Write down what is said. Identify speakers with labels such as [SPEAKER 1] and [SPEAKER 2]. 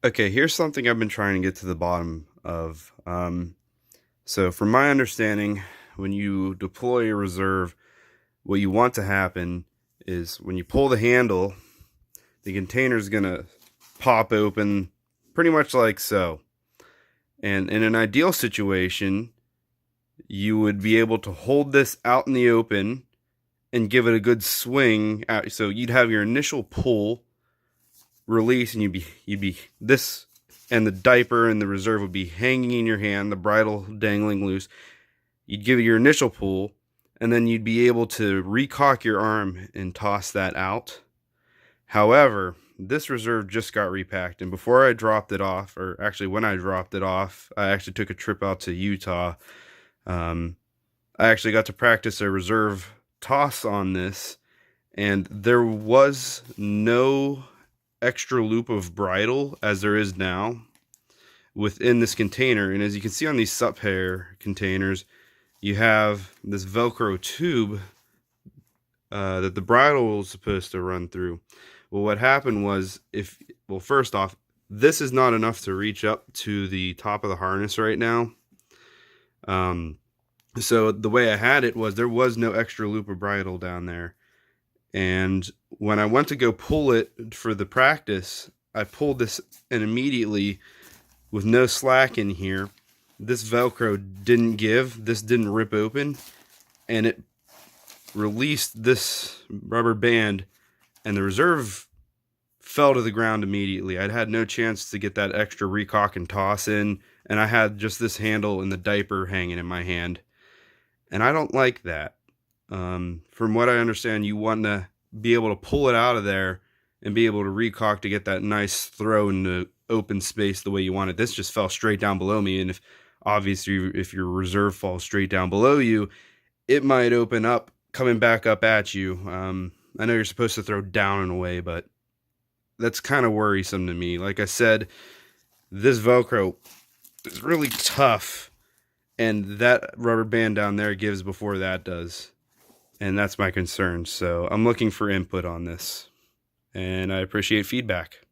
[SPEAKER 1] Okay, here's something I've been trying to get to the bottom of. So from my understanding, when you deploy a reserve, what you want to happen is when you pull the handle, the container is going to pop open pretty much like so. And in an ideal situation, you would be able to hold this out in the open and give it a good swing out. So you'd have your initial pull, release, and you'd be this, and the diaper and the reserve would be hanging in your hand, the bridle dangling loose. You'd give it your initial pull, and then you'd be able to recock your arm and toss that out. However, this reserve just got repacked, and before I dropped it off, or actually when I dropped it off, I actually took a trip out to Utah. I actually got to practice a reserve toss on this, and there was no extra loop of bridle as there is now within this container. And as you can see on these sup hair containers, you have this Velcro tube that the bridle was supposed to run through. Well, what happened was, first off, this is not enough to reach up to the top of the harness right now. So the way I had it was there was no extra loop of bridle down there. And when I went to go pull it for the practice, I pulled this, and immediately, with no slack in here, this Velcro didn't give, this didn't rip open, and it released this rubber band, and the reserve fell to the ground immediately. I'd had no chance to get that extra recock and toss in, and I had just this handle and the diaper hanging in my hand. And I don't like that. From what I understand, you want to be able to pull it out of there and be able to recock to get that nice throw in the open space the way you want it. This just fell straight down below me, and if your reserve falls straight down below you, it might open up coming back up at you. I know you're supposed to throw down and away, but that's kind of worrisome to me. Like I said, this Velcro is really tough, and that rubber band down there gives before that does. And that's my concern. So I'm looking for input on this, and I appreciate feedback.